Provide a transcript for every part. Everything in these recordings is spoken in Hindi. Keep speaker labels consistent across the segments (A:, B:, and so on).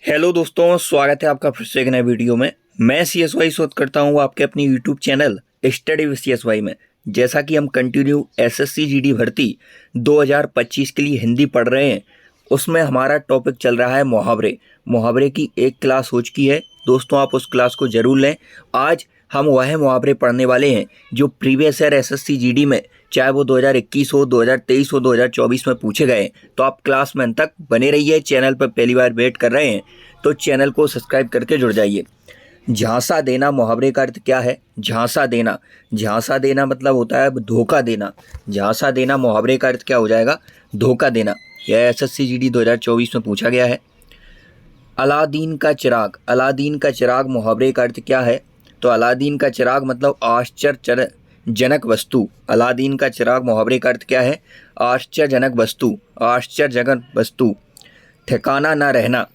A: हेलो दोस्तों, स्वागत है आपका फिर से एक नए वीडियो में। मैं CSY शोध करता हूँ आपके अपनी YouTube channel study with CSY में। जैसा कि हम कंटिन्यू SSC GD भर्ती 2025 के लिए हिंदी पढ़ रहे हैं, उसमें हमारा टॉपिक चल रहा है मुहावरे। मुहावरे की एक क्लास हो चुकी है दोस्तों, आप उस क्लास को ज़रूर लें। आज हम वह मुहावरे पढ़ने वाले हैं जो प्रीवियस ईयर SSC GD में, चाहे वो 2021 हो, 2023 हो, 2024 में पूछे गए। तो आप क्लास में अंत तक बने रहिए। चैनल पर पहली बार वेट कर रहे हैं तो चैनल को सब्सक्राइब करके जुड़ जाइए। झांसा देना मुहावरे का अर्थ क्या है? झांसा देना, झांसा देना मतलब होता है धोखा देना। झांसा देना मुहावरे का अर्थ क्या हो जाएगा? धोखा देना। यह SSC GD 2024 में पूछा गया है। अलादीन का चिराग, अलादीन का चिराग मुहावरे का अर्थ क्या है? तो अलादीन का चिराग मतलब आश्चर्यजनक वस्तु। अलादीन का चिराग मुहावरे का अर्थ क्या है? आश्चर्यजनक वस्तु, आश्चर्यजनक वस्तु। ठिकाना न रहना,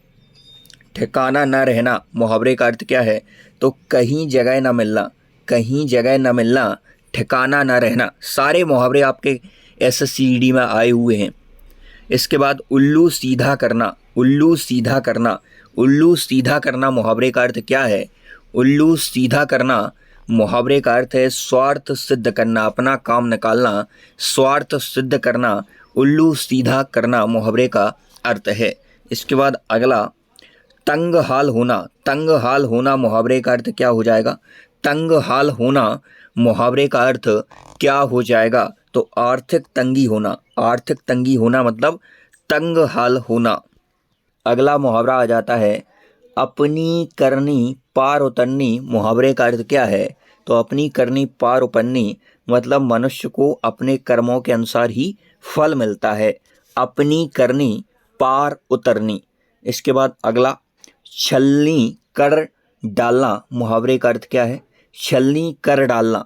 A: ठिकाना न रहना मुहावरे का अर्थ क्या है? तो कहीं जगह न मिलना, कहीं जगह न मिलना, ठिकाना न रहना। सारे मुहावरे आपके SSC GD में आए हुए हैं। इसके बाद उल्लू सीधा करना, उल्लू सीधा करना, उल्लू सीधा करना मुहावरे का अर्थ क्या है? उल्लू सीधा करना मुहावरे का अर्थ है स्वार्थ सिद्ध करना, अपना काम निकालना, स्वार्थ सिद्ध करना। उल्लू सीधा करना मुहावरे का अर्थ है। इसके बाद अगला तंग हाल होना, तंग हाल होना मुहावरे का अर्थ क्या हो जाएगा? तंग हाल होना मुहावरे का अर्थ क्या हो जाएगा? तो आर्थिक तंगी होना, आर्थिक तंगी होना मतलब तंग हाल होना। अगला मुहावरा आ जाता है अपनी करनी पार उतरनी। मुहावरे का अर्थ क्या है? तो अपनी करनी पार उतरनी मतलब मनुष्य को अपने कर्मों के अनुसार ही फल मिलता है। अपनी करनी पार उतरनी। इसके बाद अगला छलनी कर डालना मुहावरे का अर्थ क्या है? छलनी कर डालना,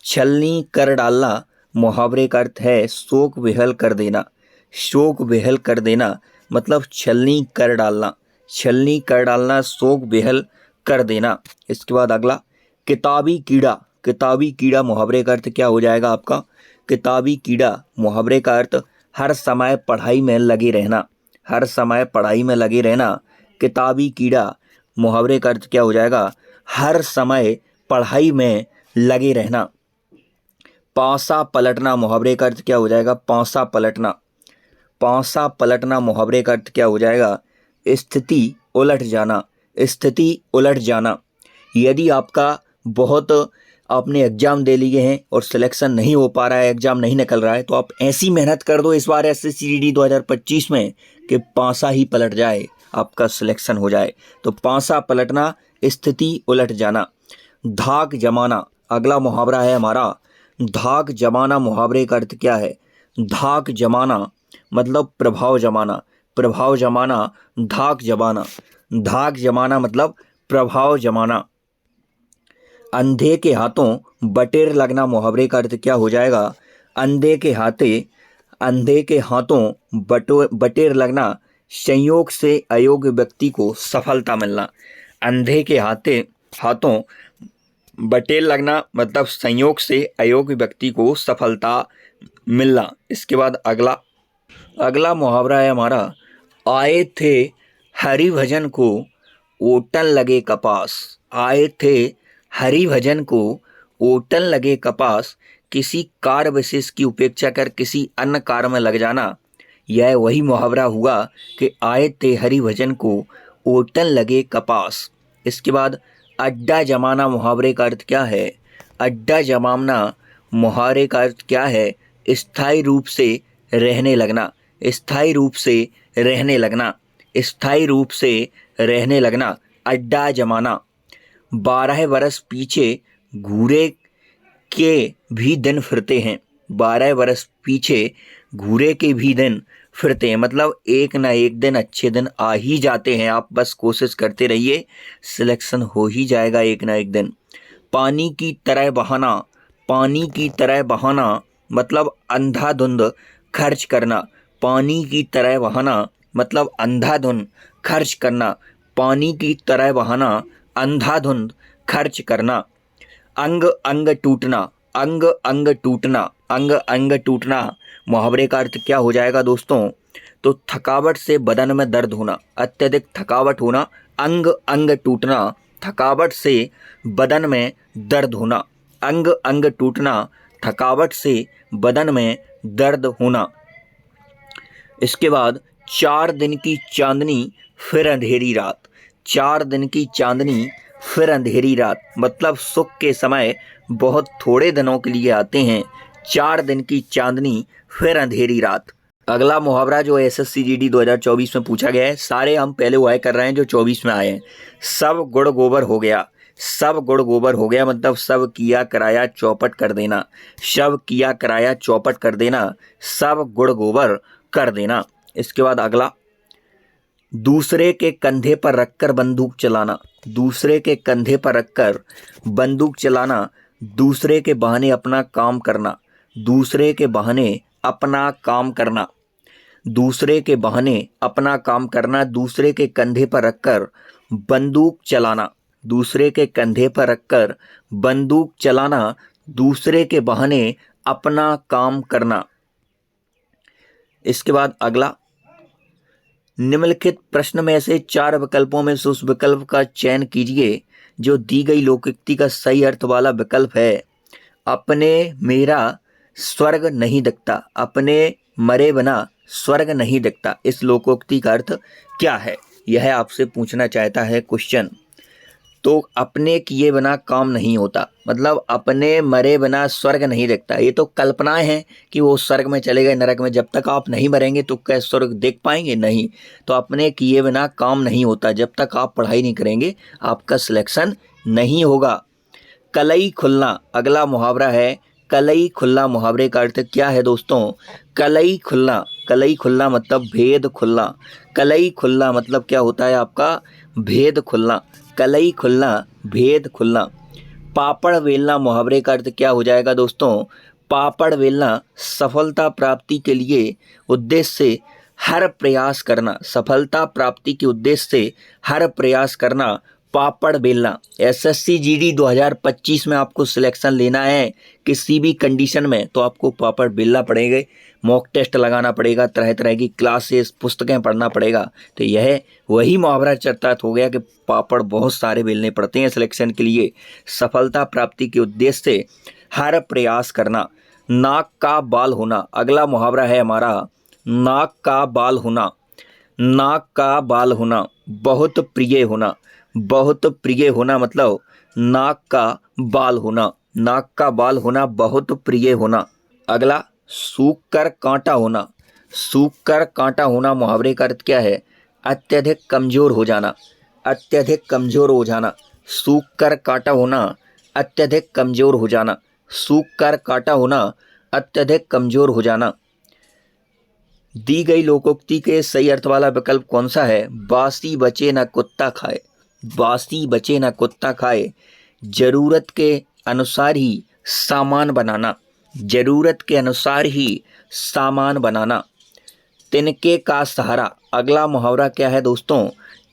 A: छलनी कर डालना मुहावरे का अर्थ है शोक विहल कर देना। शोक विहल कर देना मतलब छलनी कर डालना, छलनी कर डालना, शोक विहल कर देना। इसके बाद अगला किताबी कीड़ा, किताबी कीड़ा मुहावरे का अर्थ क्या हो जाएगा आपका? किताबी कीड़ा मुहावरे का अर्थ हर समय पढ़ाई में लगे रहना, हर समय पढ़ाई में लगे रहना। किताबी कीड़ा मुहावरे का अर्थ क्या हो जाएगा? हर समय पढ़ाई में लगे रहना। पासा पलटना मुहावरे का अर्थ क्या हो जाएगा? पासा पलटना, पासा पलटना मुहावरे का अर्थ क्या हो जाएगा? स्थिति उलट जाना, स्थिति उलट जाना। यदि आपका बहुत आपने एग्जाम दे लिए हैं और सिलेक्शन नहीं हो पा रहा है, एग्जाम नहीं निकल रहा है, तो आप ऐसी मेहनत कर दो इस बार SSC GD 2025 में कि पासा ही पलट जाए, आपका सिलेक्शन हो जाए। तो पासा पलटना, स्थिति उलट जाना। धाक जमाना अगला मुहावरा है हमारा। धाक जमाना मुहावरे का अर्थ क्या है? धाक जमाना मतलब प्रभाव जमाना, प्रभाव जमाना, धाक जमाना, धाक जमाना मतलब प्रभाव जमाना। अंधे के हाथों बटेर लगना मुहावरे का अर्थ क्या हो जाएगा? अंधे के अंधे के हाथों बटेर लगना संयोग से अयोग्य व्यक्ति को सफलता मिलना। अंधे के हाथों बटेर लगना मतलब संयोग से अयोग्य व्यक्ति को सफलता मिलना। इसके बाद अगला मुहावरा है हमारा आए थे हरिभजन को ओटन लगे कपास। आए थे हरिभजन को ओटन लगे कपास। किसी कार्य विशेष की उपेक्षा कर किसी अन्य कार्य में लग जाना, यह वही मुहावरा हुआ कि आए थे हरिभजन को ओटन लगे कपास। इसके बाद अड्डा जमाना मुहावरे का अर्थ क्या है? अड्डा जमाना मुहावरे का अर्थ क्या है? स्थायी रूप से रहने लगना, स्थायी रूप से रहने लगना, स्थायी रूप से रहने लगना। अड्डा जमाना। 12 बरस पीछे घूरे के भी दिन फिरते हैं। 12 बरस पीछे घूरे के भी दिन फिरते हैं मतलब एक ना एक दिन अच्छे दिन आ ही जाते हैं। आप बस कोशिश करते रहिए, सिलेक्शन हो ही जाएगा एक ना एक दिन। पानी की तरह बहाना, पानी की तरह बहाना मतलब अंधाधुंध खर्च करना। पानी की तरह बहाना मतलब अंधाधुंध खर्च करना। पानी की तरह बहाना, अंधाधुंध खर्च करना। अंग अंग टूटना, अंग अंग टूटना, अंग अंग टूटना मुहावरे का अर्थ क्या हो जाएगा दोस्तों? तो थकावट से बदन में दर्द होना, अत्यधिक थकावट होना, अंग अंग टूटना, थकावट से बदन में दर्द होना, अंग अंग टूटना, थकावट से बदन में दर्द होना। इसके बाद 4 दिन की चांदनी फिर अंधेरी रात, 4 दिन की चांदनी फिर अंधेरी रात, मतलब सुख के समय बहुत थोड़े दिनों के लिए आते हैं। 4 दिन की चांदनी फिर अंधेरी रात। अगला मुहावरा जो एसएससी जीडी 2024 में पूछा गया है, सारे हम पहले वो कर रहे हैं जो 24 में आए हैं। सब गुड़ गोबर हो गया, सब गुड़ गोबर हो गया मतलब सब किया कराया चौपट कर देना, सब किया कराया चौपट कर देना, सब गुड़ गोबर कर देना। इसके बाद अगला, दूसरे के कंधे पर रखकर बंदूक चलाना, दूसरे के कंधे पर रखकर बंदूक चलाना, दूसरे के बहाने अपना काम करना, दूसरे के बहाने अपना काम करना, दूसरे के बहाने अपना काम करना, दूसरे के कंधे पर रखकर बंदूक चलाना, दूसरे के कंधे पर रखकर बंदूक चलाना, दूसरे के बहाने अपना काम करना। इसके बाद अगला, निम्नलिखित प्रश्न में से 4 विकल्पों में से उस विकल्प का चयन कीजिए जो दी गई लोकोक्ति का सही अर्थ वाला विकल्प है। अपने मेरा स्वर्ग नहीं दिखता, अपने मरे बिना स्वर्ग नहीं दिखता, इस लोकोक्ति का अर्थ क्या है, यह आपसे पूछना चाहता है क्वेश्चन। तो अपने किए बिना काम नहीं होता, मतलब अपने मरे बिना स्वर्ग नहीं दिखता। ये तो कल्पनाएं हैं कि वो स्वर्ग में चले गए, नरक में। जब तक आप नहीं मरेंगे तो क्या स्वर्ग देख पाएंगे? नहीं। तो अपने किए बिना काम नहीं होता, जब तक आप पढ़ाई नहीं करेंगे आपका सिलेक्शन नहीं होगा। कलई खुलना अगला मुहावरा है। कलई खुलना मुहावरे का अर्थ क्या है दोस्तों? कलई खुलना, कलई खुलना मतलब भेद खुलना, कलई खुलना मतलब क्या होता है आपका? भेद खुलना, कलई खुलना, भेद खुलना। पापड़ बेलना मुहावरे का अर्थ क्या हो जाएगा दोस्तों? पापड़ बेलना सफलता प्राप्ति के लिए उद्देश्य से हर प्रयास करना, सफलता प्राप्ति के उद्देश्य से हर प्रयास करना, पापड़ बेलना। एसएससी जीडी 2025 में आपको सिलेक्शन लेना है किसी भी कंडीशन में तो आपको पापड़ बेलना पड़ेगा, मॉक टेस्ट लगाना पड़ेगा, तरह तरह की क्लासेस पुस्तकें पढ़ना पड़ेगा। तो यह वही मुहावरा चर्चात हो गया कि पापड़ बहुत सारे बेलने पड़ते हैं सिलेक्शन के लिए। सफलता प्राप्ति के उद्देश्य से हर प्रयास करना। नाक का बाल होना अगला मुहावरा है हमारा। नाक का बाल होना, नाक का बाल होना, बहुत प्रिय होना, बहुत प्रिय होना मतलब नाक का बाल होना, नाक का बाल होना, बहुत प्रिय होना। अगला, सूख कर कांटा होना, सूख कर कांटा होना मुहावरे का अर्थ क्या है? अत्यधिक कमजोर हो जाना, अत्यधिक कमजोर हो जाना। सूख कर कांटा होना, अत्यधिक कमजोर हो जाना, सूख कर कांटा होना, अत्यधिक कमजोर हो जाना। दी गई लोकोक्ति के सही अर्थ वाला विकल्प कौन सा है? बासी बचे ना कुत्ता खाए, बासी बचे ना कुत्ता खाए। जरूरत के अनुसार ही सामान बनाना, जरूरत के अनुसार ही सामान बनाना। तिनके का सहारा अगला मुहावरा क्या है दोस्तों?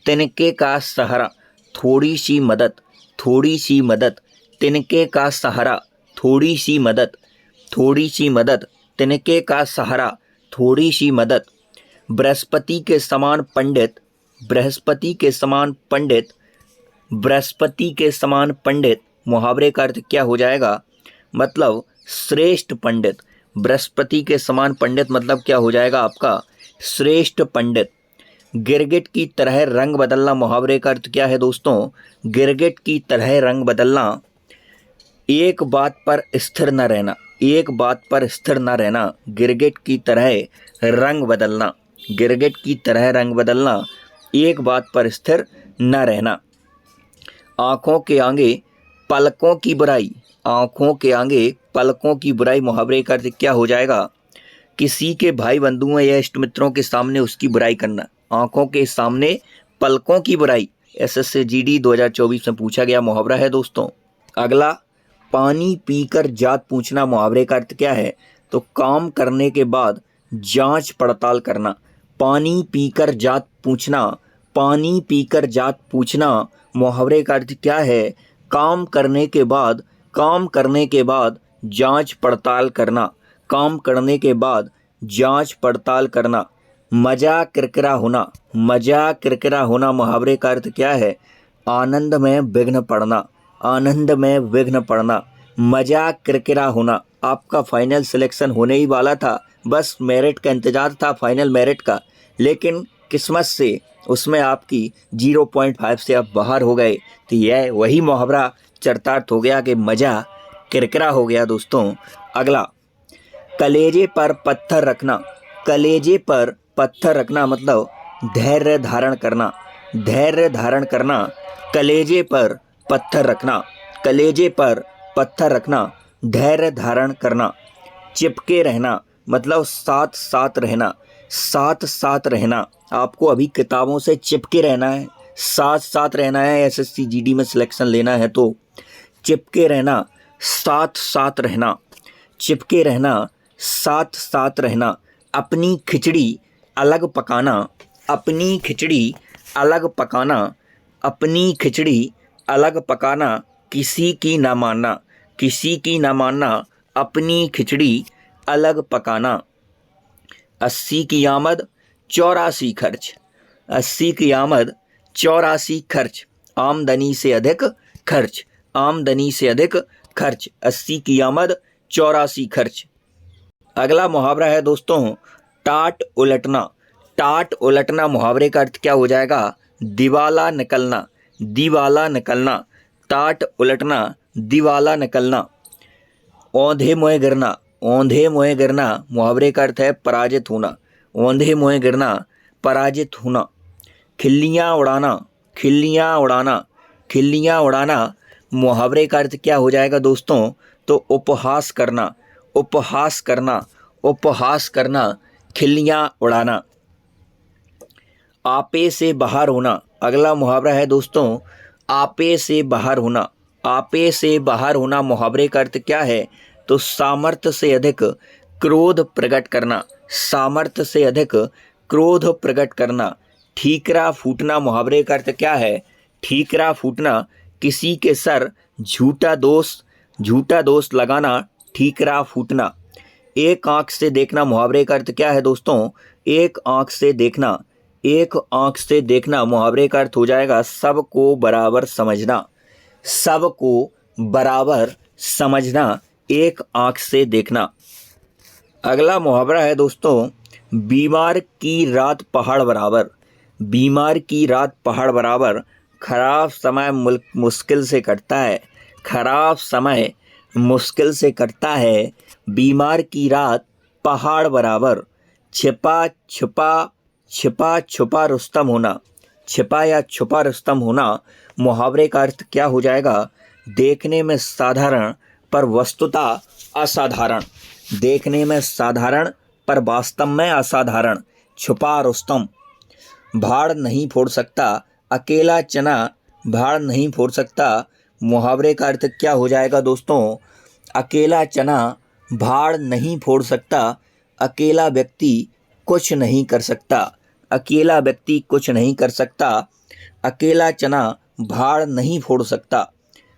A: तिनके का सहारा, थोड़ी सी मदद, थोड़ी सी मदद। तिनके का सहारा, थोड़ी सी मदद, थोड़ी सी मदद। तिनके का सहारा, थोड़ी सी मदद। बृहस्पति के समान पंडित, बृहस्पति के समान पंडित, बृहस्पति के समान पंडित मुहावरे का अर्थ क्या हो जाएगा? मतलब श्रेष्ठ पंडित। बृहस्पति के समान पंडित मतलब क्या हो जाएगा आपका? श्रेष्ठ पंडित। गिरगिट की तरह रंग बदलना मुहावरे का अर्थ क्या है दोस्तों? गिरगिट की तरह रंग बदलना, एक बात पर स्थिर न रहना, एक बात पर स्थिर न रहना। गिरगिट की तरह रंग बदलना, गिरगिट की तरह रंग बदलना, एक बात पर स्थिर न रहना। आँखों के आगे पलकों की बुराई, आँखों के आगे पलकों की बुराई मुहावरे का अर्थ क्या हो जाएगा? किसी के भाई बंधुओं या इष्ट मित्रों के सामने उसकी बुराई करना। आँखों के सामने पलकों की बुराई एसएससी जीडी 2024 में पूछा गया मुहावरा है दोस्तों। अगला, पानी पीकर जात पूछना मुहावरे का अर्थ क्या है? तो काम करने के बाद जांच पड़ताल करना। पानी पीकर जात पूछना, पानी पीकर जात पूछना मुहावरे का अर्थ क्या है? काम करने के बाद, काम करने के बाद जांच पड़ताल करना, काम करने के बाद जांच पड़ताल करना। मजा किरकिरा होना, मजा किरकिरा होना मुहावरे का अर्थ क्या है? आनंद में विघ्न पड़ना, आनंद में विघ्न पड़ना। मजा किरकिरा होना, आपका फाइनल सिलेक्शन होने ही वाला था, बस मेरिट का इंतजार था, फाइनल मेरिट का, लेकिन किस्मत से उसमें आपकी 0.5 से आप बाहर हो गए। तो यह वही मुहावरा चरितार्थ हो गया कि मजा किरकिरा हो गया दोस्तों। अगला, कलेजे पर पत्थर रखना, कलेजे पर पत्थर रखना मतलब धैर्य धारण करना, धैर्य धारण करना। कलेजे पर पत्थर रखना, कलेजे पर पत्थर रखना, धैर्य धारण करना। चिपके रहना मतलब साथ साथ रहना, साथ साथ रहना। आपको अभी किताबों से चिपके रहना है, साथ साथ रहना है, एसएससी जीडी में सिलेक्शन लेना है तो चिपके रहना, साथ साथ रहना, चिपके रहना, साथ साथ रहना। अपनी खिचड़ी अलग पकाना, अपनी खिचड़ी अलग पकाना, अपनी खिचड़ी अलग पकाना। किसी की ना मानना, किसी की ना मानना, अपनी खिचड़ी अलग पकाना। 80 की आमद 84 खर्च, 80 की आमद 84 खर्च। आमदनी से अधिक खर्च, आमदनी से अधिक खर्च। 80 की आमद 84 खर्च। अगला मुहावरा है दोस्तों टाट उलटना, टाट उलटना मुहावरे का अर्थ क्या हो जाएगा? दिवाला निकलना, दिवाला निकलना। टाट उलटना, दिवाला निकलना। औंधे मुँहे गिरना, औंधे मुँहे गिरना मुहावरे का अर्थ है पराजित होना, औंधे मुँहे गिरना, पराजित होना। खिल्लियाँ उड़ाना, खिल्लियाँ उड़ाना, खिल्लियाँ उड़ाना मुहावरे का अर्थ क्या हो जाएगा दोस्तों? तो उपहास करना, उपहास करना, उपहास करना। खिल्लियाँ उड़ाना। आपे से बाहर होना, अगला मुहावरा है दोस्तों आपे से बाहर होना, आपे से बाहर होना मुहावरे का अर्थ क्या है? तो सामर्थ्य से अधिक क्रोध प्रकट करना, सामर्थ्य से अधिक क्रोध प्रकट करना। ठीकरा फूटना मुहावरे का अर्थ क्या है? ठीकरा फूटना, किसी के सर झूठा दोष लगाना, ठीकरा फूटना। एक आंख से देखना मुहावरे का अर्थ क्या है दोस्तों? एक आंख से देखना, एक आंख से देखना मुहावरे का अर्थ हो जाएगा सबको बराबर समझना, सबको बराबर समझना, एक आंख से देखना। अगला मुहावरा है दोस्तों बीमार की रात पहाड़ बराबर, बीमार की रात पहाड़ बराबर। खराब समय मुश्किल से कटता है, खराब समय मुश्किल से कटता है। बीमार की रात पहाड़ बराबर। छिपा छुपा, छिपा छुपा रुस्तम होना, छिपा या छुपा रुस्तम होना मुहावरे का अर्थ क्या हो जाएगा? देखने में साधारण पर वस्तुतः असाधारण, देखने में साधारण पर वास्तव में असाधारण। छुपा रुस्तम। भाड़ नहीं फोड़ सकता, अकेला चना भाड़ नहीं फोड़ सकता मुहावरे का अर्थ क्या हो जाएगा दोस्तों? अकेला चना भाड़ नहीं फोड़ सकता, अकेला व्यक्ति कुछ नहीं कर सकता, अकेला व्यक्ति कुछ नहीं कर सकता। अकेला चना भाड़ नहीं फोड़ सकता।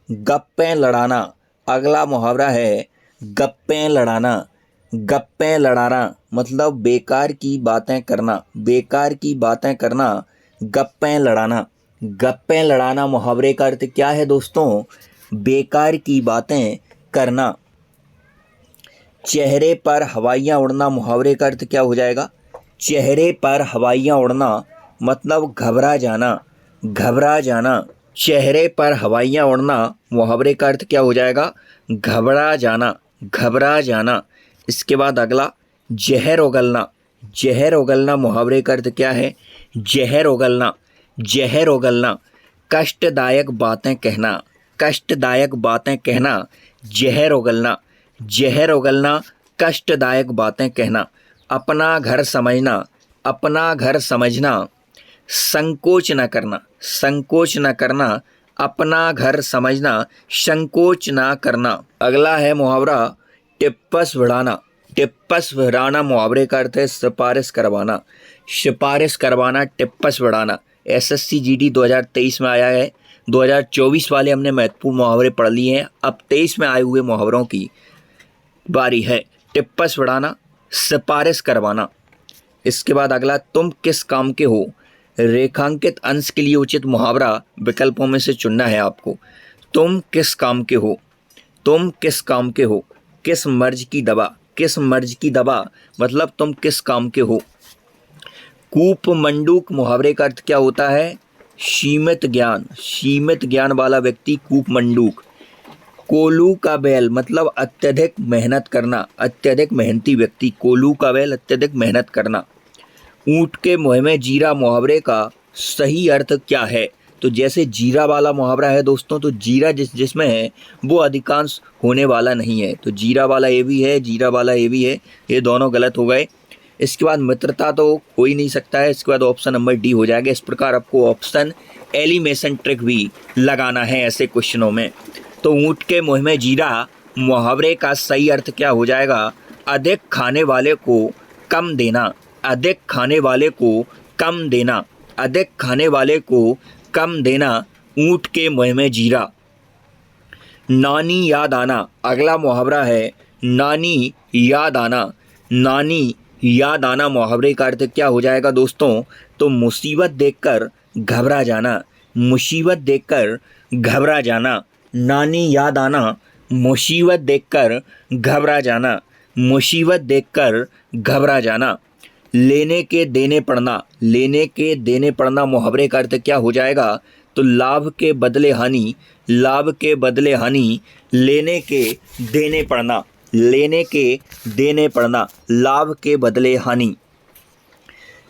A: गप्पें लड़ाना, अगला मुहावरा है गप्पें लड़ाना, गप्पें लड़ाना मतलब बेकार की बातें करना, बेकार की बातें करना, गप्पें लड़ाना। गप्पें लड़ाना मुहावरे का अर्थ क्या है दोस्तों? बेकार की बातें करना। चेहरे पर हवाइयाँ उड़ना मुहावरे का अर्थ क्या हो जाएगा? चेहरे पर हवाइयाँ उड़ना मतलब घबरा जाना, घबरा जाना। चेहरे पर हवाइयाँ उड़ना मुहावरे का अर्थ क्या हो जाएगा? घबरा जाना, घबरा जाना। इसके बाद अगला जहर उगलना, जहर उगलना मुहावरे का अर्थ क्या है? जहर उगलना, जहर उगलना। कष्टदायक बातें कहना, कष्टदायक बातें कहना, जहर उगलना, जहर उगलना, कष्टदायक बातें कहना। अपना घर समझना, अपना घर समझना। संकोच न करना, संकोच न करना, अपना घर समझना, संकोच न करना। अगला है मुहावरा टिप्पस भिड़ाना, टिप्पस भिड़ाना मुहावरे का अर्थ है सिफारिश करवाना, सिफारिश करवाना, टिप्पस भिड़ाना। एसएससी जीडी 2023 में आया है, 2024 वाले हमने महत्वपूर्ण मुहावरे पढ़ लिए हैं, अब 23 में आए हुए मुहावरों की बारी है। टिप्पस भिड़ाना, सिफारिश करवाना। इसके बाद अगला, तुम किस काम के हो। रेखांकित अंश के लिए उचित मुहावरा विकल्पों में से चुनना है आपको। तुम किस काम के हो, तुम किस काम के हो। किस मर्ज की दवा, किस मर्ज की दवा मतलब तुम किस काम के हो। कूप मंडूक मुहावरे का अर्थ क्या होता है, सीमित ज्ञान, सीमित ज्ञान वाला व्यक्ति कूप मंडूक। कोल्हू का बैल मतलब अत्यधिक मेहनत करना, अत्यधिक मेहनती व्यक्ति। कोल्हू का बैल अत्यधिक मेहनत करना। ऊँट के मुँह में जीरा मुहावरे का सही अर्थ क्या है। तो जैसे जीरा वाला मुहावरा है दोस्तों, तो जीरा जिसमें है वो अधिकांश होने वाला नहीं है। तो जीरा वाला ये भी है, जीरा वाला ये भी है, ये दोनों गलत हो गए। इसके बाद मित्रता तो हो ही नहीं सकता है। इसके बाद ऑप्शन नंबर डी हो जाएगा। इस प्रकार आपको ऑप्शन एलिमिनेशन ट्रिक भी लगाना है ऐसे क्वेश्चनों में। तो ऊँट के मुँह में जीरा मुहावरे का सही अर्थ क्या हो जाएगा, अधिक खाने वाले को कम देना, अधिक खाने वाले को कम देना, अधिक खाने वाले को कम देना। ऊँट के मुँह में जीरा। नानी याद आना, अगला मुहावरा है नानी याद आना। नानी याद आना मुहावरे का अर्थ क्या हो जाएगा दोस्तों, तो मुसीबत देखकर घबरा जाना, मुसीबत देखकर घबरा जाना। नानी याद आना, मुसीबत देखकर घबरा जाना, मुसीबत देखकर घबरा जाना। लेने के देने पड़ना, लेने के देने पड़ना मुहावरे का अर्थ क्या हो जाएगा, तो लाभ के बदले हानि, लाभ के बदले हानि। लेने के देने पड़ना, लेने के देने पड़ना, लाभ के बदले हानि।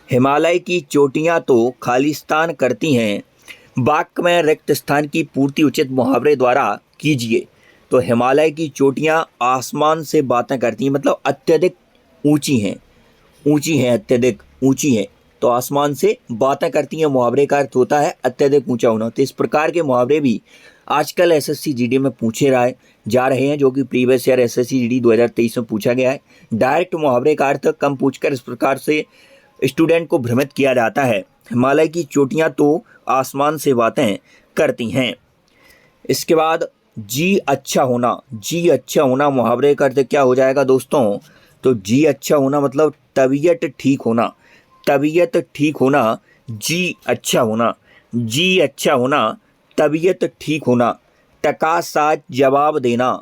A: हिमालय की चोटियां तो खालिस्तान करती हैं, वाक्य में रिक्त स्थान की पूर्ति उचित मुहावरे द्वारा कीजिए। तो हिमालय की चोटियां आसमान से बातें करती हैं, मतलब अत्यधिक ऊंची हैं, ऊंची हैं, अत्यधिक ऊंची हैं, तो आसमान से बातें करती हैं। मुहावरे का अर्थ होता है अत्यधिक ऊंचा होना। तो इस प्रकार के मुहावरे भी आजकल एसएससी जीडी में पूछे जा रहे हैं, जो कि प्रीवियस ईयर एसएससी जीडी 2023 में पूछा गया है। डायरेक्ट मुहावरे का अर्थ कम पूछकर इस प्रकार से स्टूडेंट को भ्रमित किया जाता है। हिमालय की चोटियां तो आसमान से बातें करती हैं। इसके बाद जी अच्छा होना, जी अच्छा होना मुहावरे का अर्थ क्या हो जाएगा दोस्तों, तो जी अच्छा होना मतलब तबीयत ठीक होना, तबीयत ठीक होना, जी अच्छा होना, जी अच्छा होना, तबीयत ठीक होना। टका सा जवाब देना,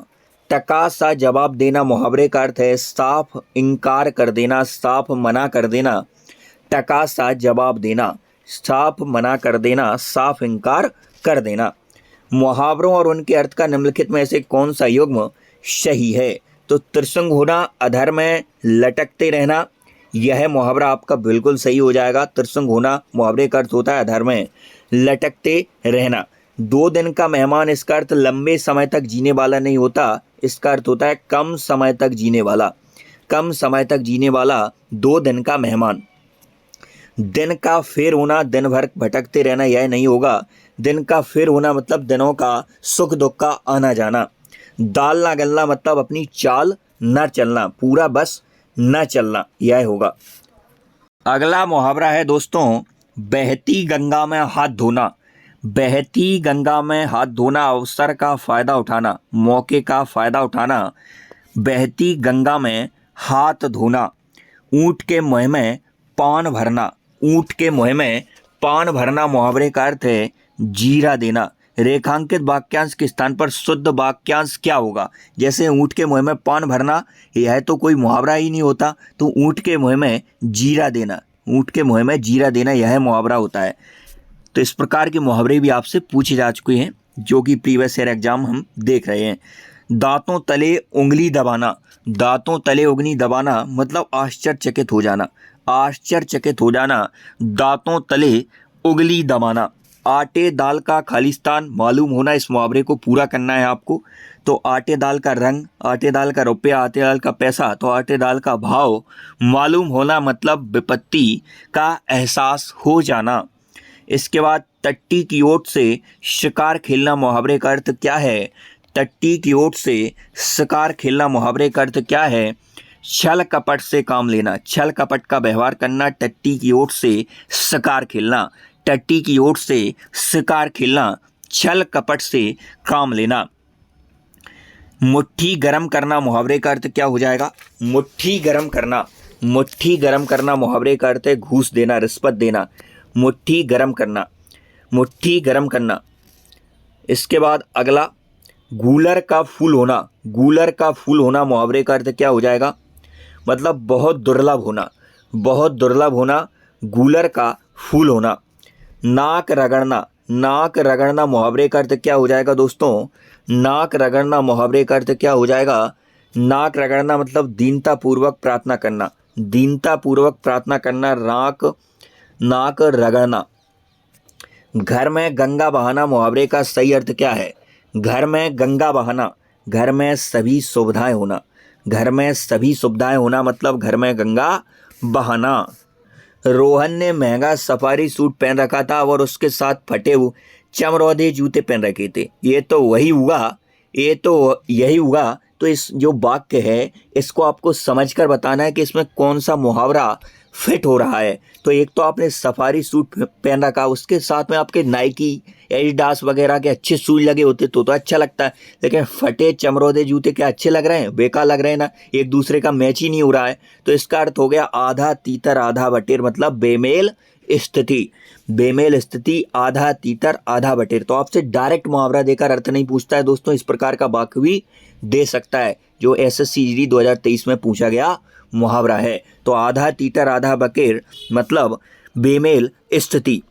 A: टका सा जवाब देना मुहावरे का अर्थ है साफ इनकार कर देना, साफ मना कर देना। टका सा जवाब देना, साफ मना कर देना, साफ इनकार कर देना। मुहावरों और उनके अर्थ का निम्नलिखित में से कौन सा युग्म सही है, तो त्रिशंग होना, अधर में लटकते रहना, यह मुहावरा आपका बिल्कुल सही हो जाएगा। त्रिशंग होना मुहावरे का अर्थ होता है अधर में लटकते रहना। 2 दिन का मेहमान, इसका अर्थ लंबे समय तक जीने वाला नहीं होता, इसका अर्थ होता है कम समय तक जीने वाला, कम समय तक जीने वाला 2 दिन का मेहमान। दिन का फेर होना, दिन भर भटकते रहना, यह नहीं होगा। दिन का फेर होना मतलब दिनों का सुख दुख का आना जाना। दाल ना गलना मतलब अपनी चाल न चलना, पूरा बस न चलना, यह होगा। अगला मुहावरा है दोस्तों बहती गंगा में हाथ धोना। बहती गंगा में हाथ धोना, अवसर का फ़ायदा उठाना, मौके का फ़ायदा उठाना। बहती गंगा में हाथ धोना। ऊँट के मुँह में पान भरना, ऊँट के मुँह में पान भरना मुहावरे का अर्थ है जीरा देना। रेखांकित वाक्यांश के स्थान पर शुद्ध वाक्यांश क्या होगा, जैसे ऊँट के मुँह में पान भरना, यह तो कोई मुहावरा ही नहीं होता, तो ऊँट के मुँह में जीरा देना, ऊँट के मुँह में जीरा देना यह मुहावरा होता है। तो इस प्रकार के मुहावरे भी आपसे पूछे जा चुके हैं, जो कि प्रीवियस ईयर एग्जाम हम देख रहे हैं। दांतों तले उंगली दबाना, दांतों तले उंगली दबाना मतलब आश्चर्यचकित हो जाना, आश्चर्यचकित हो जाना। दांतों तले उंगली दबाना। आटे दाल का खालिस्तान मालूम होना, इस मुहावरे को पूरा करना है आपको। तो आटे दाल का रंग, आटे दाल का रुपया, आटे दाल का पैसा, तो आटे दाल का भाव मालूम होना मतलब विपत्ति का एहसास हो जाना। इसके बाद टट्टी की ओट से शिकार खेलना मुहावरे का अर्थ क्या है, टट्टी की ओट से शिकार खेलना मुहावरे का अर्थ क्या है, छल कपट से काम लेना, छल कपट का व्यवहार करना, टट्टी की ओट से शिकार खेलना, टट्टी की ओट से शिकार खेलना, छल कपट से काम लेना। मुट्ठी गरम करना मुहावरे का अर्थ क्या हो जाएगा, मुट्ठी गरम करना, मुट्ठी गरम करना मुहावरे का अर्थ है घूस देना, रिश्वत देना। मुट्ठी गरम करना, मुट्ठी गरम करना। इसके बाद अगला, गूलर का फूल होना। गूलर का फूल होना मुहावरे का अर्थ क्या हो जाएगा? मतलब बहुत दुर्लभ होना, बहुत दुर्लभ होना, गूलर का फूल होना। नाक रगड़ना, नाक रगड़ना मुहावरे का अर्थ क्या हो जाएगा दोस्तों? नाक रगड़ना मुहावरे का अर्थ क्या हो जाएगा? नाक रगड़ना मतलब दीनतापूर्वक प्रार्थना करना, दीनतापूर्वक प्रार्थना करना, नाक रगड़ना। घर में गंगा बहाना मुहावरे का सही अर्थ क्या है? घर में गंगा बहाना, घर में सभी सुविधाएं होना, घर में सभी सुविधाएं होना मतलब घर में गंगा बहाना। रोहन ने महंगा सफारी सूट पहन रखा था और उसके साथ फटे हुए चमरौधे जूते पहन रखे थे। ये तो वही हुआ, ये तो यही हुआ। तो इस जो वाक्य है इसको आपको समझकर बताना है कि इसमें कौन सा मुहावरा फिट हो रहा है। तो एक तो आपने सफारी सूट पहन रखा, उसके साथ में आपके नाइकी, एडिडास वगैरह के अच्छे शूज लगे होते तो अच्छा लगता है, लेकिन फटे चमरौदे जूते क्या अच्छे लग रहे हैं? बेकार लग रहे हैं ना, एक दूसरे का मैच ही नहीं हो रहा है। तो इसका अर्थ हो गया आधा तीतर आधा बटेर, मतलब बेमेल स्थिति, बेमेल स्थिति, आधा तीतर आधा बटेर। तो आपसे डायरेक्ट मुहावरा देकर अर्थ नहीं पूछता है दोस्तों, इस प्रकार का वाक्य भी दे सकता है जो एसएससी जीडी 2023 में पूछा गया मुहावरा है। तो आधा तीतर आधा बकेर मतलब बेमेल स्थिति।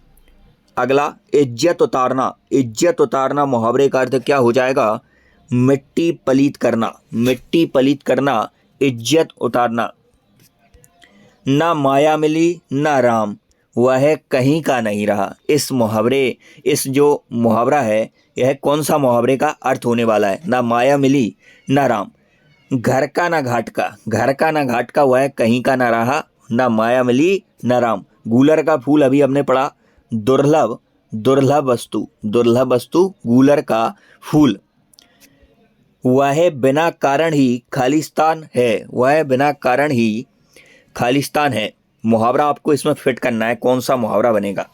A: अगला, इज्जत उतारना। इज्जत उतारना मुहावरे का अर्थ क्या हो जाएगा? मिट्टी पलीत करना, मिट्टी पलीत करना, इज्जत उतारना। ना माया मिली ना राम, वह कहीं का नहीं रहा। इस मुहावरे, इस जो मुहावरा है यह कौन सा मुहावरे का अर्थ होने वाला है? ना माया मिली ना राम। घर का ना घाट का, घर का ना घाट का, वह कहीं का ना रहा। ना माया मिली ना राम। गूलर का फूल अभी हमने पढ़ा, दुर्लभ, दुर्लभ वस्तु, दुर्लभ वस्तु, गूलर का फूल। वह बिना कारण ही खालिस्तान है, वह बिना कारण ही खालिस्तान है। मुहावरा आपको इसमें फिट करना है, कौन सा मुहावरा बनेगा?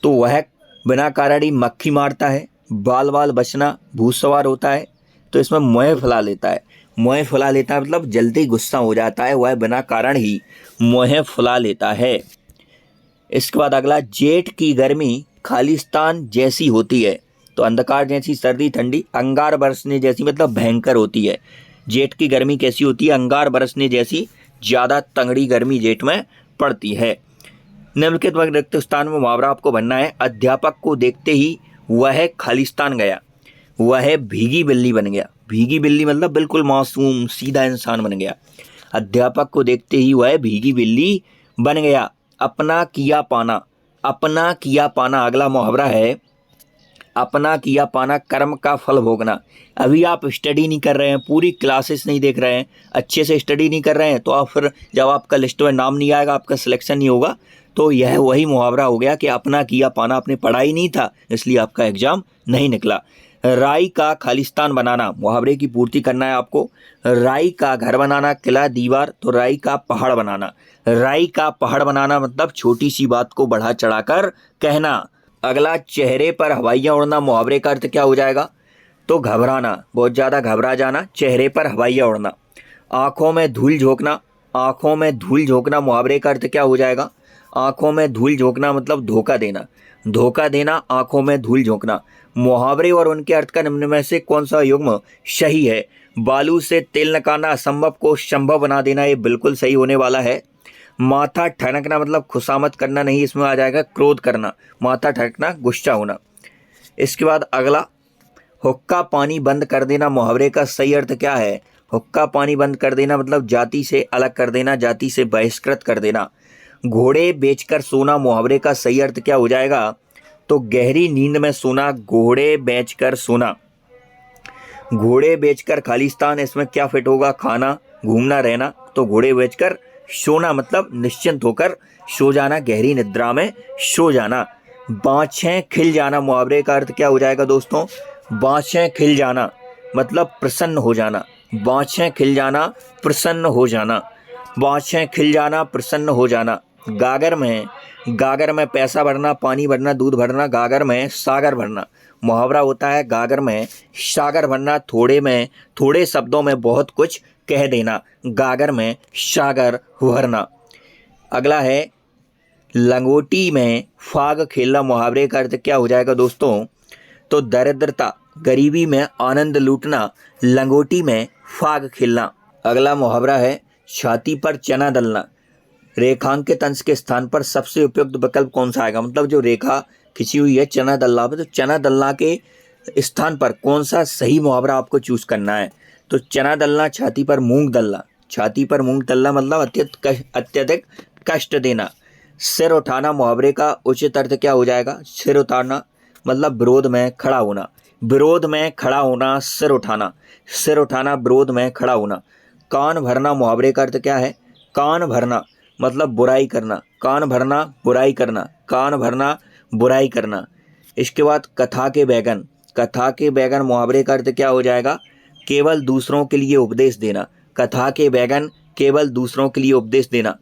A: तो वह बिना कारण ही मक्खी मारता है, बाल बाल बचना, भूसवार होता है। तो इसमें मोह फुला लेता है, मोह फुला लेता है मतलब जल्दी गुस्सा हो जाता है, वह बिना कारण ही मोह फुला लेता है। इसके बाद अगला, जेठ की गर्मी खालिस्तान जैसी होती है। तो अंधकार जैसी, सर्दी ठंडी, अंगार बरसने जैसी मतलब भयंकर होती है। जेठ की गर्मी कैसी होती है? अंगार बरसने जैसी, ज़्यादा तंगड़ी गर्मी जेठ में पड़ती है। निम्नलिखित रिक्त स्थान में मुहावरा आपको बनना है। अध्यापक को देखते ही वह खालिस्तान गया, वह भीगी बिल्ली बन गया। भीगी बिल्ली मतलब बिल्कुल मासूम सीधा इंसान बन गया। अध्यापक को देखते ही वह भीगी बिल्ली बन गया। अपना किया पाना, अपना किया पाना अगला मुहावरा है। अपना किया पाना, कर्म का फल भोगना। अभी आप स्टडी नहीं कर रहे हैं, पूरी क्लासेस नहीं देख रहे हैं, अच्छे से स्टडी नहीं कर रहे हैं, तो आप फिर जब आपका लिस्ट में नाम नहीं आएगा, आपका सिलेक्शन नहीं होगा, तो यह वही मुहावरा हो गया कि अपना किया पाना, आपने पढ़ा ही नहीं था इसलिए आपका एग्जाम नहीं निकला। राई का खालिस्तान बनाना, मुहावरे की पूर्ति करना है आपको। राई का घर बनाना, किला दीवार, तो राई का पहाड़ बनाना। राई का पहाड़ बनाना मतलब छोटी सी बात को बढ़ा चढ़ाकर कहना। अगला, चेहरे पर हवाइयाँ उड़ना, मुहावरे का अर्थ क्या हो जाएगा? तो घबराना, बहुत ज़्यादा घबरा जाना, चेहरे पर हवाइयाँ उड़ना। आँखों में धूल झोंकना, आँखों में धूल झोंकना, मुहावरे का अर्थ क्या हो जाएगा? आँखों में धूल झोंकना मतलब धोखा देना, धोखा देना, आँखों में धूल झोंकना। मुहावरे और उनके अर्थ का निम्न में से कौन सा युग्म सही है? बालू से तेल निकालना, असंभव को संभव बना देना, ये बिल्कुल सही होने वाला है। माथा ठनकना मतलब खुशामद करना नहीं, इसमें आ जाएगा क्रोध करना। माथा ठनकना गुस्सा होना। इसके बाद अगला, हुक्का पानी बंद कर देना, मुहावरे का सही अर्थ क्या है? हुक्का पानी बंद कर देना मतलब जाति से अलग कर देना, जाति से बहिष्कृत कर देना। घोड़े बेचकर सोना, मुहावरे का सही अर्थ क्या हो जाएगा? तो गहरी नींद में सोना, घोड़े बेचकर सोना। घोड़े बेचकर खालिस्तान, इसमें क्या फिट होगा? खाना, घूमना, रहना। तो घोड़े बेचकर सोना मतलब निश्चिंत होकर सो जाना, गहरी निद्रा में सो जाना। बाँछें खिल जाना, मुहावरे का अर्थ क्या हो जाएगा दोस्तों? बाँछें खिल जाना मतलब प्रसन्न हो जाना। बाँछें खिल जाना, प्रसन्न हो जाना। बाँछें खिल जाना, प्रसन्न हो जाना। गागर में पैसा भरना, पानी भरना, दूध भरना। गागर में सागर भरना, मुहावरा होता है गागर में सागर भरना। थोड़े शब्दों में बहुत कुछ कह देना, गागर में सागर भरना। अगला है लंगोटी में फाग खेलना, मुहावरे का अर्थ क्या हो जाएगा दोस्तों? तो दरिद्रता, गरीबी में आनंद लूटना, लंगोटी में फाग खेलना। अगला मुहावरा है छाती पर चना दलना, रेखांकित अंश के स्थान पर सबसे उपयुक्त विकल्प कौन सा आएगा? मतलब जो रेखा खिंची हुई है चना दलना पे, तो चना दलना के स्थान पर कौन सा सही मुहावरा आपको चूज करना है? तो चना दलना, छाती पर मूंग दलना, छाती पर मूंग दलना मतलब अत्यधिक कष्ट देना। सिर उठाना, मुहावरे का उचित अर्थ क्या हो जाएगा? सिर उतारना मतलब विरोध में खड़ा होना, विरोध में खड़ा होना, सिर उठाना, सिर उठाना विरोध में खड़ा होना। कान भरना, मुहावरे का अर्थ क्या है? कान भरना मतलब बुराई करना, कान भरना बुराई करना, कान भरना बुराई करना। इसके बाद कथा के बैगन, कथा के बैगन मुहावरे का अर्थ क्या हो जाएगा? केवल दूसरों के लिए उपदेश देना, कथा के बैगन केवल दूसरों के लिए उपदेश देना।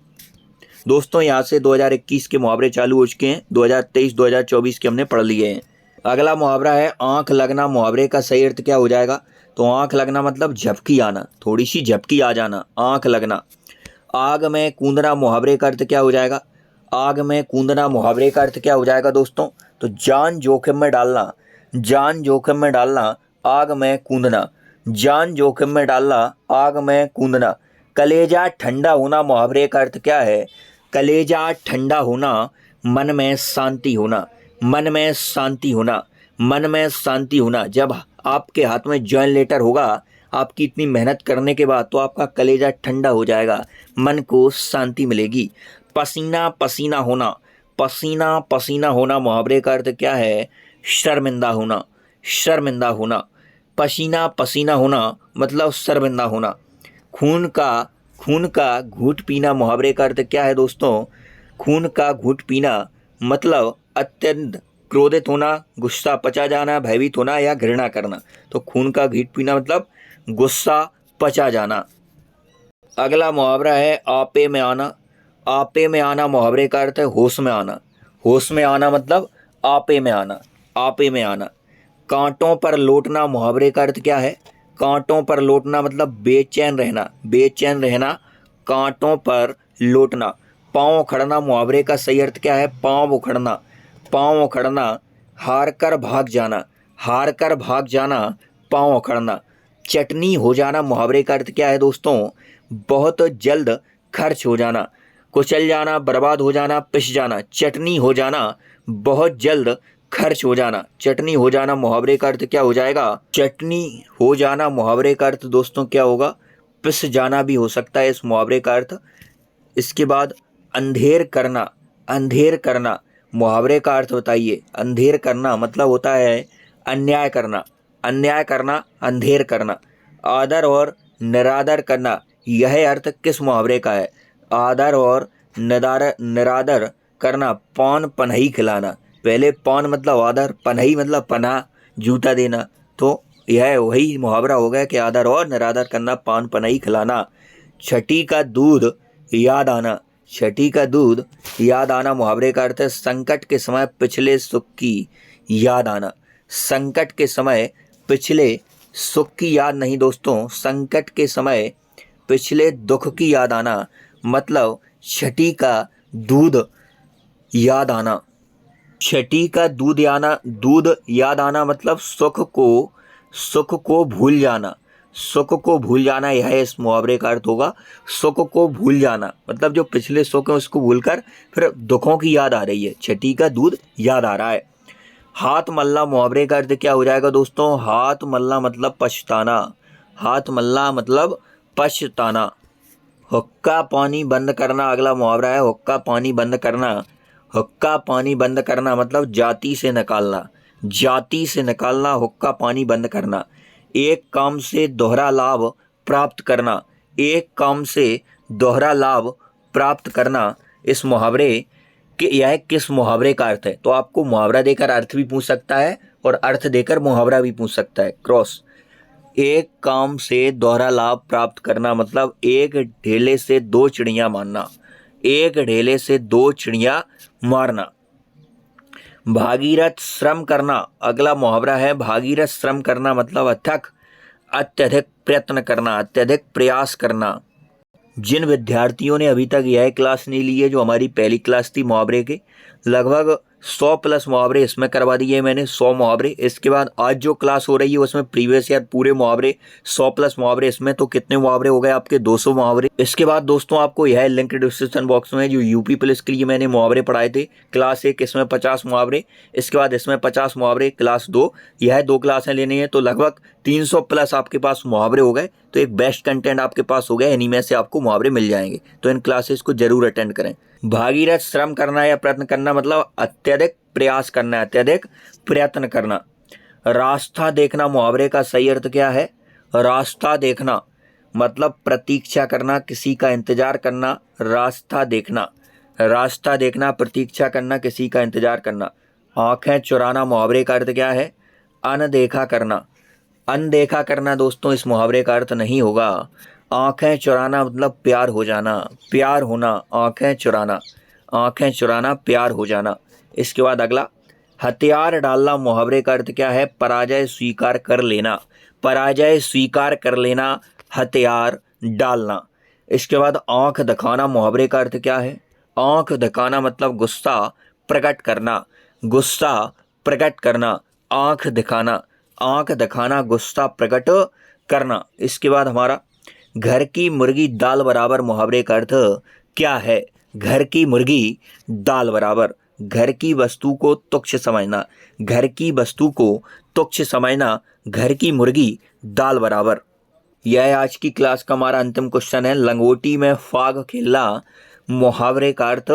A: दोस्तों यहाँ से 2021 के मुहावरे चालू हो चुके हैं, 2023-2024 के हमने पढ़ लिए हैं। अगला मुहावरा है आंख लगना, मुहावरे का सही अर्थ क्या हो जाएगा? तो आंख लगना मतलब झपकी आना, थोड़ी सी झपकी आ जाना, आंख लगना। आग में कूदना, मुहावरे का अर्थ क्या हो जाएगा? आग में कूदना मुहावरे का अर्थ क्या हो जाएगा दोस्तों? तो जान जोखिम में डालना, जान जोखिम में डालना, आग में कूदना, जान जोखिम में डालना, आग में कूदना। कलेजा ठंडा होना, मुहावरे का अर्थ क्या है? कलेजा ठंडा होना, मन में शांति होना, मन में शांति होना, मन में शांति होना। जब आपके हाथ में जॉइन लेटर होगा आपकी इतनी मेहनत करने के बाद, तो आपका कलेजा ठंडा हो जाएगा, मन को शांति मिलेगी। पसीना पसीना होना, पसीना पसीना होना, मुहावरे का अर्थ क्या है? शर्मिंदा होना, शर्मिंदा होना। पसीना पसीना होना मतलब शर्मिंदा होना। खून का घूंट पीना, मुहावरे का अर्थ क्या है दोस्तों? खून का घूंट पीना मतलब अत्यंत क्रोधित होना, गुस्सा पचा जाना, भयभीत होना या घृणा करना। तो खून का घूंट पीना मतलब गुस्सा पचा जाना। अगला मुहावरा है आपे में आना, आपे में आना मुहावरे का अर्थ है होश में आना, होश में आना मतलब आपे में आना, आपे में आना। कांटों पर लौटना, मुहावरे का अर्थ क्या है? कांटों पर लौटना मतलब बेचैन रहना, बेचैन रहना, कांटों पर लौटना। पाँव उखड़ना, मुहावरे का सही अर्थ क्या है? पाँव उखड़ना, पाँव उखड़ना। हार कर भाग जाना, हार कर भाग जाना, पाँव उखड़ना। चटनी हो जाना, मुहावरे का अर्थ क्या है दोस्तों? बहुत जल्द खर्च हो जाना, कुचल जाना, बर्बाद हो जाना, पिस जाना। चटनी हो जाना, बहुत जल्द खर्च हो जाना, चटनी हो जाना मुहावरे का अर्थ क्या हो जाएगा? चटनी हो जाना मुहावरे का अर्थ दोस्तों क्या होगा? पिस जाना भी हो सकता है इस मुहावरे का अर्थ। इसके बाद अंधेर करना, अंधेर करना मुहावरे का अर्थ बताइए। अंधेर करना मतलब होता है अन्याय करना, अन्याय करना, अंधेर करना। आदर और निरादर करना, यह अर्थ किस मुहावरे का है? आदर और निरादर करना, पौन पनही खिलाना। पहले पौन मतलब आदर, पनही मतलब पनाह, जूता देना। तो यह वही मुहावरा हो गया कि आदर और निरादर करना, पान पनही खिलाना। छठी का दूध याद आना, छठी का दूध याद आना मुहावरे का अर्थ है संकट के समय पिछले सुख की याद आना। संकट के समय पिछले सुख की याद नहीं दोस्तों, संकट के समय पिछले दुख की याद आना, मतलब छठी का दूध याद आना। छठी का दूध याद आना मतलब सुख को भूल जाना, सुख को भूल जाना, यह इस मुहावरे का अर्थ होगा। सुख को भूल जाना मतलब जो पिछले सुख है उसको भूलकर फिर दुखों की याद आ रही है, छठी का दूध याद आ रहा है। हाथ मलना मुहावरे का अर्थ क्या हो जाएगा दोस्तों? हाथ मलना मतलब पछताना, हाथ मलना मतलब पछताना। हुक्का पानी बंद करना अगला मुहावरा है, हुक्का पानी बंद करना। हुक्का पानी बंद करना मतलब जाति से निकालना, जाति से निकालना, हुक्का पानी बंद करना। एक काम से दोहरा लाभ प्राप्त करना, एक काम से दोहरा लाभ प्राप्त करना। इस मुहावरे कि यह किस मुहावरे का अर्थ है? तो आपको मुहावरा देकर अर्थ भी पूछ सकता है और अर्थ देकर मुहावरा भी पूछ सकता है, क्रॉस। एक काम से दोहरा लाभ प्राप्त करना मतलब एक ढेले से दो चिड़िया मारना, एक ढेले से दो चिड़िया मारना। भागीरथ श्रम करना अगला मुहावरा है, भागीरथ श्रम करना मतलब अथक अत्यधिक प्रयत्न करना, अत्यधिक प्रयास करना। जिन विद्यार्थियों ने अभी तक यह क्लास नहीं ली है, जो हमारी पहली क्लास थी मुहावरे के, लगभग 100 प्लस मुहावरे इसमें करवा दिए मैंने, 100 मुहावरे। इसके बाद आज जो क्लास हो रही है उसमें प्रीवियस ईयर पूरे मुहावरे, 100 प्लस मुहावरे इसमें, तो कितने मुहावरे हो गए आपके? 200 मुहावरे। इसके बाद दोस्तों आपको यह लिंक डिस्क्रिप्शन बॉक्स में, जो यूपी पुलिस के लिए मैंने मुहावरे पढ़ाए थे, क्लास 1 इसमें 50 मुहावरे, इसके बाद इसमें 50 मुहावरे, क्लास 2, यह 2 क्लासें लेनी है, तो लगभग 300 प्लस आपके पास मुहावरे हो गए। तो एक बेस्ट कंटेंट आपके पास हो गया, इन्हीं में से आपको मुहावरे मिल जाएंगे। तो इन क्लासेस को जरूर अटेंड करें। भागीरथ श्रम करना या प्रयत्न करना मतलब अत्यधिक प्रयास करना, अत्यधिक प्रयत्न करना। रास्ता देखना मुहावरे का सही अर्थ क्या है? रास्ता देखना मतलब प्रतीक्षा करना, किसी का इंतजार करना। रास्ता देखना, रास्ता देखना, प्रतीक्षा करना, किसी का इंतजार करना। आंखें चुराना मुहावरे का अर्थ क्या है? अनदेखा करना। अनदेखा करना दोस्तों इस मुहावरे का अर्थ नहीं होगा। आंखें चुराना मतलब प्यार हो जाना, प्यार होना, आंखें चुराना, आंखें चुराना, प्यार हो जाना। इसके बाद अगला, हथियार डालना मुहावरे का अर्थ क्या है? पराजय स्वीकार कर लेना, पराजय स्वीकार कर लेना, हथियार डालना। इसके बाद आंख दिखाना मुहावरे का अर्थ क्या है? आंख दिखाना मतलब गुस्सा प्रकट करना, गुस्सा प्रकट करना, आंख दिखाना, आंख दिखाना, गुस्सा प्रकट करना। इसके बाद हमारा घर की मुर्गी दाल बराबर मुहावरे का अर्थ क्या है? घर की मुर्गी दाल बराबर, घर की वस्तु को तुच्छ समझना, घर की वस्तु को तुच्छ समझना, घर की मुर्गी दाल बराबर। यह आज की क्लास का हमारा अंतिम क्वेश्चन है। लंगोटी में फाग खेलना मुहावरे का अर्थ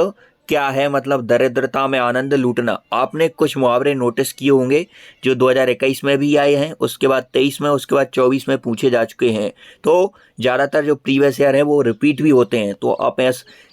A: क्या है? मतलब दरिद्रता में आनंद लूटना। आपने कुछ मुहावरे नोटिस किए होंगे जो 2021 में भी आए हैं, उसके बाद 23 में, उसके बाद 24 में पूछे जा चुके हैं। तो ज़्यादातर जो प्रीवियस ईयर है वो रिपीट भी होते हैं। तो आप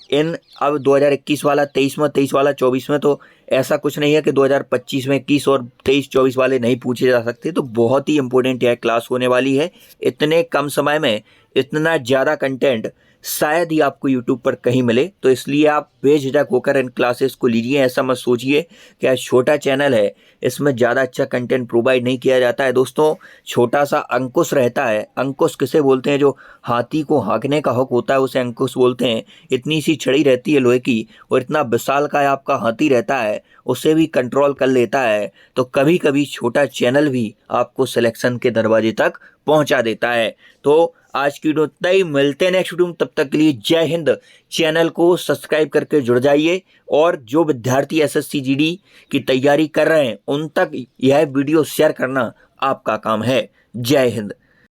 A: इन अब 2021 वाला 23 में, 23 वाला 24 में, तो ऐसा कुछ नहीं है कि 2025 में 21 और 23-24 वाले नहीं पूछे जा सकते। तो बहुत ही इंपॉर्टेंट यह क्लास होने वाली है। इतने कम समय में इतना ज़्यादा कंटेंट शायद ही आपको YouTube पर कहीं मिले, तो इसलिए आप बेझिझक होकर इन क्लासेस को लीजिए। ऐसा मत सोचिए कि आज छोटा चैनल है, इसमें ज़्यादा अच्छा कंटेंट प्रोवाइड नहीं किया जाता है। दोस्तों छोटा सा अंकुश रहता है, अंकुश किसे बोलते हैं? जो हाथी को हाँकने का हक होता है उसे अंकुश बोलते हैं। इतनी सी छड़ी रहती है लोहे की और इतना विशाल का आपका हाथी रहता है, उसे भी कंट्रोल कर लेता है। तो कभी कभी छोटा चैनल भी आपको सिलेक्शन के दरवाजे तक पहुंचा देता है। तो आज की वीडियो इतना ही, मिलते हैं नेक्स्ट वीडियो में। तब तक के लिए जय हिंद। चैनल को सब्सक्राइब करके जुड़ जाइए और जो विद्यार्थी एसएससी जीडी की तैयारी कर रहे हैं उन तक यह वीडियो शेयर करना आपका काम है। जय हिंद।